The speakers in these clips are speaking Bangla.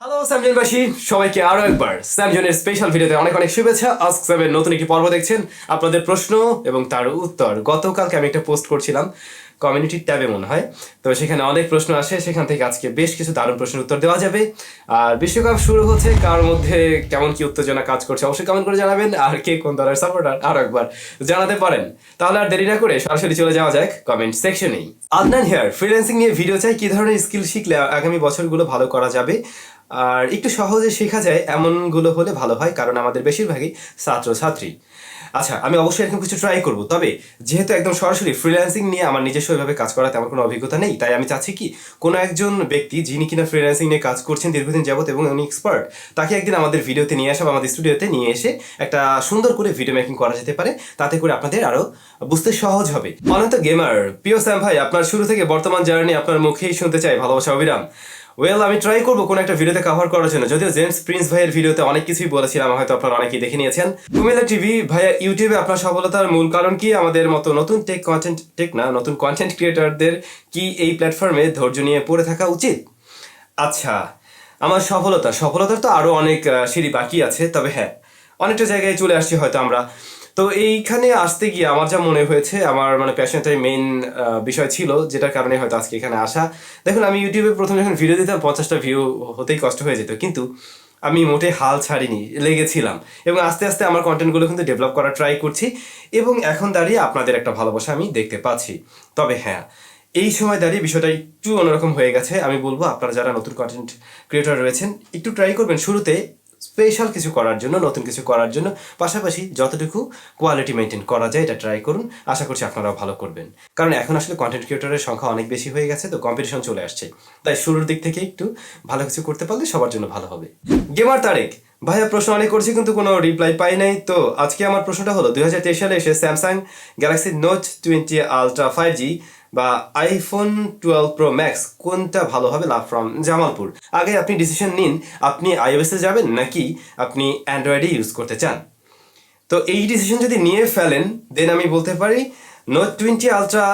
হ্যালো স্যামজনবাসী, সবাইকে আরো একবার স্যামজনের স্পেশাল ভিডিওতে অনেক অনেক শুভেচ্ছা। আস্ক স্যামের নতুন একটি পর্ব দেখছেন। আপনাদের প্রশ্ন এবং তার উত্তর গতকালকে আমি একটা পোস্ট করছিলাম কমিউনিটি ট্যাবে মনে হয়, তো সেখানে অনেক প্রশ্ন আসে, সেখান থেকে আজকে বেশ কিছু দারুণ প্রশ্নের উত্তর দেওয়া যাবে। আর বিশ্বকাপ শুরু হচ্ছে, কার মধ্যে কেমন কি উত্তেজনা কাজ করছে অবশ্যই কমেন্ট করে জানাবেন। আর কে কোন দলের সাপোর্টার আরো একবার জানাতে পারেন। তাহলে আর দেরি না করে সরাসরি চলে যাওয়া যাক কমেন্ট সেকশনেই। আদনান হিয়ার, ফ্রিল্যান্সিং নিয়ে ভিডিও চাই, কি ধরনের স্কিল শিখলে আগামী বছরগুলো ভালো করা যাবে আর একটু সহজে শেখা যায় এমনগুলো হলে ভালো হয়, কারণ আমাদের বেশিরভাগই ছাত্রছাত্রী। আচ্ছা, আমি অবশ্যই এরকম কিছু ট্রাই করব, তবে যেহেতু একদম সরাসরি ফ্রিল্যান্সিং নিয়ে আমার নিজস্বভাবে কাজ করা তেমন কোনো অভিজ্ঞতা নেই, তাই আমি চাচ্ছি কি কোনো একজন ব্যক্তি যিনি কিনা ফ্রিল্যান্সিং নিয়ে কাজ করছেন দীর্ঘদিন যাবত এবং উনি এক্সপার্ট, তাকে একদিন আমাদের ভিডিওতে নিয়ে আসা বা আমাদের স্টুডিওতে নিয়ে এসে একটা সুন্দর করে ভিডিও মেকিং করা যেতে পারে, তাতে করে আপনাদের আরো বুঝতে সহজ হবে। অনন্ত গেমার, প্রিয় স্যাম ভাই, আপনার শুরু থেকে বর্তমান জার্নি আপনার মুখেই শুনতে চাই, ভালোবাসা অবিরাম। আমি ট্রাই করবো কোনো একটা ভিডিওতে কভার করার জন্য, যদিও জেমস প্রিন্স ভাইয়ের ভিডিওতে অনেক কিছুই বলেছিলাম, হয়তো আপনারা অনেকেই দেখে নিয়েছেন। কুমিল্লা টিভি ভাইয়া, ইউটিউবে আপনার সফলতার মূল কারণ কি? আমাদের মতো নতুন নতুন কন্টেন্ট ক্রিয়েটরদের কি এই প্ল্যাটফর্মে ধৈর্য নিয়ে পড়ে থাকা উচিত? আচ্ছা, আমার সফলতার তো আরো অনেক সিঁড়ি বাকি আছে, তবে হ্যাঁ, অনেকটা জায়গায় চলে আসছি হয়তো আমরা। তো এইখানে আসতে গিয়ে আমার যা মনে হয়েছে, আমার মানে প্যাশনটাই মেইন বিষয় ছিল, যেটার কারণে হয়তো আজকে এখানে আসা। দেখুন, আমি ইউটিউবে প্রথম যখন ভিডিও দিতাম 50টা ভিউ হতেই কষ্ট হয়ে যেত, কিন্তু আমি মোটে হাল ছাড়িনি, লেগেছিলাম এবং আস্তে আস্তে আমার কন্টেন্টগুলো কিন্তু ডেভেলপ করার ট্রাই করছি এবং এখন দাঁড়িয়ে আপনাদের একটা ভালোবাসা আমি দেখতে পাচ্ছি। তবে হ্যাঁ, এই সময় দাঁড়িয়ে বিষয়টা একটু অন্যরকম হয়ে গেছে। আমি বলবো আপনারা যারা নতুন কন্টেন্ট ক্রিয়েটর রয়েছেন, একটু ট্রাই করবেন শুরুতে স্পেশাল কিছু করার জন্য, নতুন কিছু করার জন্য, পাশাপাশি যতটুকু কোয়ালিটি মেনটেন করা যায় এটা ট্রাই করুন। আশা করছি আপনারাও ভালো করবেন, কারণ এখন আসলে কন্টেন্ট ক্রিয়েটরের সংখ্যা অনেক বেশি হয়ে গেছে, তো কম্পিটিশন চলে আসছে। তাই শুরুর দিক থেকে একটু ভালো কিছু করতে পারলে সবার জন্য ভালো হবে। গেমার তারেক ভাইয়া, প্রশ্ন অনেক করছি কিন্তু কোনো রিপ্লাই পাই নাই, তো আজকে আমার প্রশ্নটা হলো 2023 সালে এসে Samsung Galaxy note 20 ultra 5G বা আইফোন 12 প্রো ম্যাক্স কোনটা ভালো হবে? Love from Jamalpur. আগে আপনি ডিসিশন নিন, আপনি আইওএসে যাবেন নাকি আপনি অ্যান্ড্রয়েডে ইউজ করতে চান। তো এই ডিসিশন যদি নিয়ে ফেলেন, দেন আমি বলতে পারি নোট 20 আলট্রা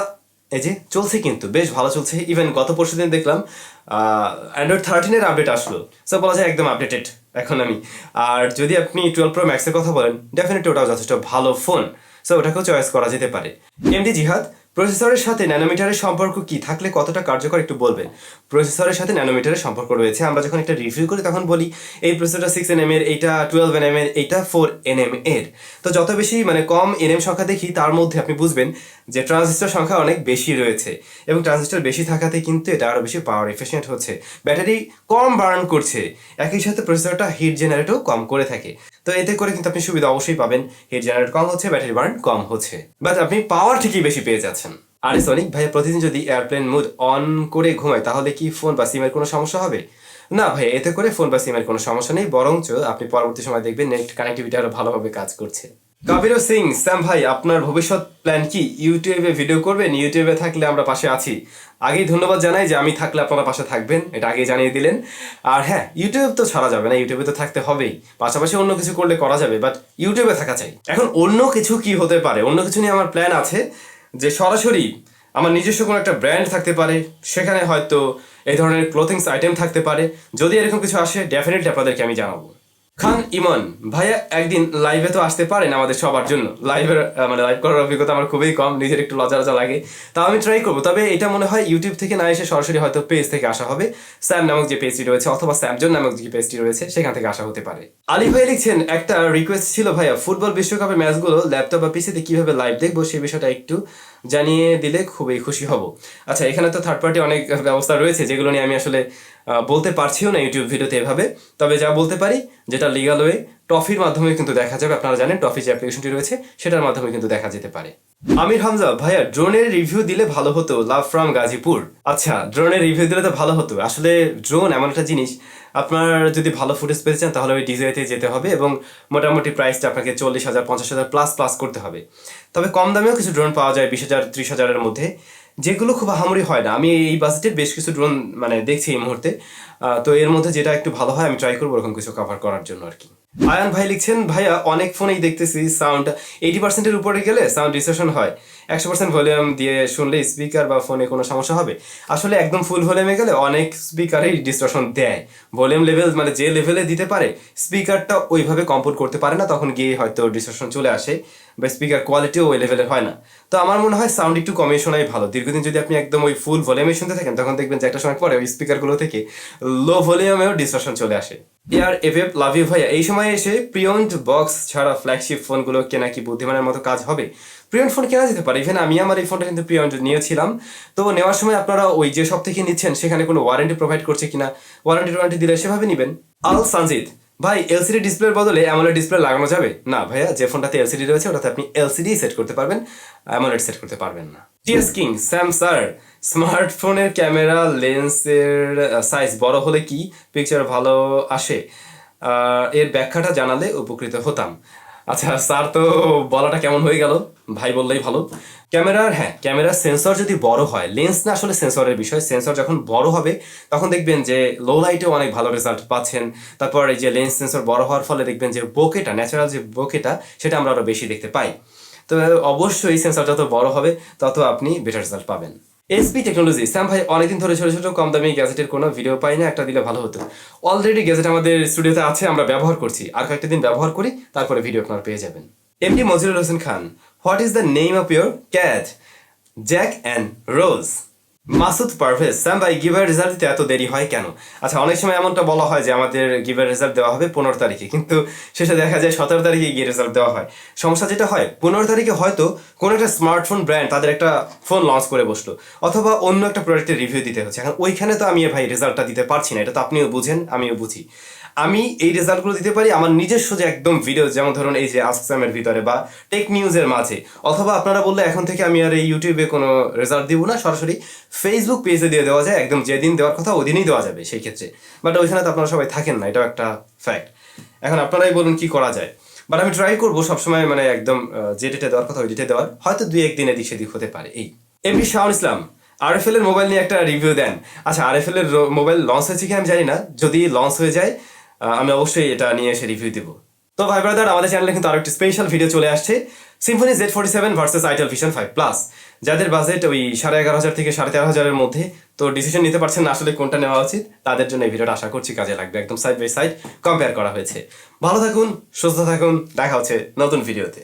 এই যে চলছে, কিন্তু বেশ ভালো চলছে। ইভেন গত পরশু দিন দেখলাম অ্যান্ড্রয়েড 13-এর আপডেট আসলো, সো বলা যায় একদম আপডেটেড এখন আমি। আর যদি আপনি 12 প্রো ম্যাক্সের কথা বলেন, ডেফিনেটলি ওটাও যথেষ্ট ভালো ফোন, সো ওটাকেও চয়েস করা যেতে পারে। এমডি জিহাদ, প্রসেসরের সাথে ন্যানোমিটারের সম্পর্ক কি, থাকলে কতটা কার্যকর একটু বলবেন? প্রসেসরের সাথে ন্যানোমিটারের সম্পর্ক রয়েছে। আমরা যখন একটা রিভিউ করি তখন বলি এই প্রসেসরটা 6nm এর, এইটা 12nm এর, এইটা 4nm এর। তো যত বেশি মানে কম nm সংখ্যা দেখি, তার মধ্যে আপনি বুঝবেন যে ট্রানজিস্টর সংখ্যা অনেক বেশি রয়েছে, এবং ট্রানজিস্টর বেশি থাকাতে কিন্তু এটা আরও বেশি পাওয়ার এফিশিয়েন্ট হচ্ছে, ব্যাটারি কম বার্ন করছে, একই সাথে প্রসেসরটা হিট জেনারেটও কম করে থাকে। তো এতে করে কিন্তু আপনি সুবিধা অবশ্যই পাবেন, হিট জেনারেট কম হচ্ছে, ব্যাটারি বার্ন কম হচ্ছে, বাট আপনি পাওয়ার ঠিকই বেশি পেয়ে যাচ্ছেন। আরে সনিক ভাইয়া, প্রতিদিন যদি এয়ারপ্লেন মোড অন করে ঘুমায় তাহলে কি ফোন বা সিমের কোনো সমস্যা হবে? না ভাই, এতে করে ফোন বা সিমের কোনো সমস্যা নেই, বরঞ্চ আপনি পরবর্তী সময় দেখবেন নেট কানেক্টিভিটি আরো ভালোভাবে কাজ করছে। কবির সিং, স্যাম ভাই, আপনার ভবিষ্যৎ প্ল্যান কি? ইউটিউবে ভিডিও করবেন? ইউটিউবে থাকলে আমরা পাশে আছি। আগেই ধন্যবাদ জানাই যে আমি থাকলে আপনারা পাশে থাকবেন, এটা আগেই জানিয়ে দিলেন। আর হ্যাঁ, ইউটিউব তো ছাড়া যাবে না, ইউটিউবে তো থাকতে হবেই, পাশাপাশি অন্য কিছু করলে করা যাবে, বাট ইউটিউবে থাকা চাই। এখন অন্য কিছু কি হতে পারে? অন্য কিছু নিয়ে আমার প্ল্যান আছে যে সরাসরি আমার নিজস্ব কোনো একটা ব্র্যান্ড থাকতে পারে, সেখানে হয়তো এই ধরনের ক্লোথিংস আইটেম থাকতে পারে। যদি এরকম কিছু আসে, ডেফিনেটলি আপনাদেরকে আমি জানাবো। খান ইমন ভাইয়া, একদিন লাইভে তো আসতে পারেন আমাদের সবার জন্য। লাইভ করার অভিজ্ঞতা আমার খুবই কম, নিজের একটু লজ্জা লজ্জা লাগে, তাও আমি ট্রাই করবো। তবে এটা মনে হয় ইউটিউব থেকে না এসে সরাসরি হয়তো পেজ থেকে আসা হবে, স্যাম নামক যে পেজটি রয়েছে অথবা স্যামজন নামক যে পেজটি রয়েছে সেখান থেকে আসা হতে পারে। আলী ভাই লিখছেন, একটা রিকোয়েস্ট ছিল ভাইয়া, ফুটবল বিশ্বকাপের ম্যাচগুলো ল্যাপটপ বা পিসিতে কিভাবে লাইভ দেখবো সেই বিষয়টা একটু জানিয়ে দিলে খুবই খুশি হব। আচ্ছা, এখানে তো থার্ড পার্টি অনেক ব্যবস্থা রয়েছে, যেগুলো নিয়ে আমি আসলে বলতে পারছিও না ইউটিউব ভিডিওতে এভাবে। তবে যা বলতে পারি, যেটা লিগাল ওয়ে, টফির মাধ্যমে কিন্তু দেখা যাবে। আপনারা জানেন টফি যে অ্যাপ্লিকেশনটি রয়েছে, সেটার মাধ্যমে কিন্তু দেখা যেতে পারে। আমির হামজা ভাইয়া, ড্রোনের রিভিউ দিলে ভালো হতো, লাভ ফ্রম গাজীপুর। আচ্ছা, ড্রোনের রিভিউ দিলে তো ভালো হতো। আসলে ড্রোন এমন একটা জিনিস, আপনার যদি ভালো ফুটেজ পেতে চান তাহলে ওই ডিজাইতে যেতে হবে, এবং মোটামুটি প্রাইসটা আপনাকে 40,000 50,000 প্লাস করতে হবে। তবে কম দামেও কিছু ড্রোন পাওয়া যায় 20,000 30,000-এর মধ্যে, যেগুলো খুব আহামরি হয় না। আমি এই বাজেটের বেশ কিছু ড্রোন মানে দেখছি এই মুহূর্তে, তো এর মধ্যে যেটা একটু ভালো হয় আমি ট্রাই করবো ওরকম কিছু কভার করার জন্য আর কি। আয়ান ভাই লিখছেন, ভাইয়া অনেক ফোনেই দেখতেছি সাউন্ড 80%-এর উপরে গেলে সাউন্ড ডিসটরশন হয়, 100% ভলিউম দিয়ে শুনলে স্পিকার বা ফোনে কোনো সমস্যা হবে? আসলে একদম ফুল ভলিউমে গেলে অনেক স্পিকারেই ডিসটরশন দেয়। ভলিউম লেভেল মানে যে লেভেলে দিতে পারে স্পিকারটা ওইভাবে কম্পোর্ট করতে পারে না, তখন গিয়ে হয়তো ডিসটরশন চলে আসে বা স্পিকার কোয়ালিটিও ওই লেভেলের হয় না। তো আমার মনে হয় সাউন্ড একটু কমিয়ে শোনাই ভালো। দীর্ঘদিন যদি আপনি একদম ওই ফুল ভলিউমে শুনতে থাকেন তখন দেখবেন যে একটা সময় পরে ওই স্পিকারগুলো থেকে লো ভলিউমেও ডিসটরশন চলে আসে। ইয়ার এফএফ লাভ ইউ ভাইয়া, এই সময় এসে প্রিয়ন্ট বক্স ছাড়া ফ্ল্যাগশিপ ফোনগুলো কেনা কি বুদ্ধিমানের মতো কাজ হবে? প্রিয়ন্ট ফোন কেনা যেতে পারে। ইভেন আমি আমার এই ফোনটা কিন্তু প্রিয়ন্ট নিয়েছিলাম। তো নেওয়ার সময় আপনারা ওই যে সব থেকে নিচ্ছেন সেখানে কোনো ওয়ারেন্টি প্রোভাইড করছে কিনা, ওয়ারেন্টি দিলে সেভাবে নেবেন। আল সঞ্জিত ভাই, এলসিডি ডিসপ্লের বদলে অ্যামোলেড ডিসপ্লে লাগানো যাবে? না ভাইয়া, যে ফোনটাতে এলসিডি রয়েছে ওটাতে আপনি এলসিডি সেট করতে পারবেন, অ্যামোলেড সেট করতে পারবেন না। টিএস কিং স্যাম স্যার, স্মার্টফোনের ক্যামেরা লেন্সের সাইজ বড় হলে কি পিকচার ভালো আসে? এর ব্যাখ্যাটা জানালে উপকৃত হতাম। আচ্ছা স্যার, তো বলাটা কেমন হয়ে গেল, ভাই বললেই ভালো। ক্যামেরার সেন্সর যদি বড় হয়, লেন্স না আসলে সেন্সরের বিষয়, সেন্সর যখন বড় হবে তখন দেখবেন যে লো লাইটেও অনেক ভালো রেজাল্ট পাচ্ছেন। তারপর এই যে লেন্স সেন্সর বড় হওয়ার ফলে দেখবেন যে বোকেটা, ন্যাচারাল যে বোকেটা সেটা আমরা আরো বেশি দেখতে পাই। তো অবশ্যই সেন্সর যত বড় হবে তত আপনি বেটার রেজাল্ট পাবেন। এসপি টেকনোলজি, স্যাম ভাই অনেকদিন ধরে ছোট ছোট কম দামি গ্যাজেটের কোনো ভিডিও পাই না, একটা দিলে ভালো হতো। অলরেডি গ্যাজেট আমাদের স্টুডিওতে আছে, আমরা ব্যবহার করছি, আর কয়েকটা দিন ব্যবহার করি তারপরে ভিডিও আপনারা পেয়ে যাবেন। MD Majirul Hossain Khan, what is the name of your cat? Jack and Rose. Masud Parvez, Sam ভাই গিভের রেজাল্ট দিতে এত দেরি হয় কেন? আচ্ছা, অনেক সময় এমনটা বলা হয় যে আমাদের গিভের রেজাল্ট দেওয়া হবে 15 তারিখে, কিন্তু শেষে দেখা যায় 17 তারিখে গিয়ে রেজাল্ট দেওয়া হয়। সমস্যা যেটা হয়, 15 তারিখে হয়তো কোনো একটা স্মার্টফোন ব্র্যান্ড তাদের একটা ফোন লঞ্চ করে বসলো, অথবা অন্য একটা প্রোডাক্টের রিভিউ দিতে হচ্ছে। এখন ওইখানে তো আমি ভাই রেজাল্টটা দিতে পারছি না, এটা তো আপনিও বুঝেন আমিও বুঝি। আমি এই রেজাল্টগুলো দিতে পারি আমার নিজস্ব যে একদম ভিডিও, যেমন ধরুন এই যে আস্ক স্যামের ভিতরে বা টেক নিউজের মাঝে, অথবা আপনারা বললে এখন থেকে আমি আর এই ইউটিউবে কোনো রেজাল্ট দিব না, সরাসরি ফেসবুক পেজে দিয়ে দেওয়া যায়, একদম যেদিন দেওয়ার কথা ওদিনই দেওয়া যাবে সেই ক্ষেত্রে। বাট ওইখানে তো আপনারা সবাই থাকেন না, এটাও একটা ফ্যাক্ট। এখন আপনারাই বলুন কি করা যায়। বাট আমি ট্রাই করবো সবসময় মানে একদম যে ডেটে দেওয়ার কথা ওই ডেটে দেওয়ার, হয়তো 2-1 দিন এদিক সেদিক হতে পারে। এই এমডি শাহুল ইসলাম, আরএফএল এর মোবাইল নিয়ে একটা রিভিউ দেন। আচ্ছা, আরএফএল এর মোবাইল লঞ্চ হয়েছে কি আমি জানি না, যদি লঞ্চ হয়ে যায় আমি অবশ্যই এটা নিয়ে এসে রিভিউ দিব। তো ভাই ব্রাদার, আমাদের চ্যানেলে কিন্তু আরো একটি স্পেশাল ভিডিও চলে আসছে, Symphony Z47 versus itel vision 5 plus. যাদের বাজেট ওই 11,500 থেকে 13,500-এর মধ্যে, তো ডিসিশন নিতে পারছেন না আসলে কোনটা নেওয়া উচিত, তাদের জন্য এই ভিডিওটা আশা করছি কাজে লাগবে। একদম সাইড বাই সাইড কম্পেয়ার করা হয়েছে। ভালো থাকুন, সুস্থ থাকুন, দেখা হচ্ছে নতুন ভিডিওতে।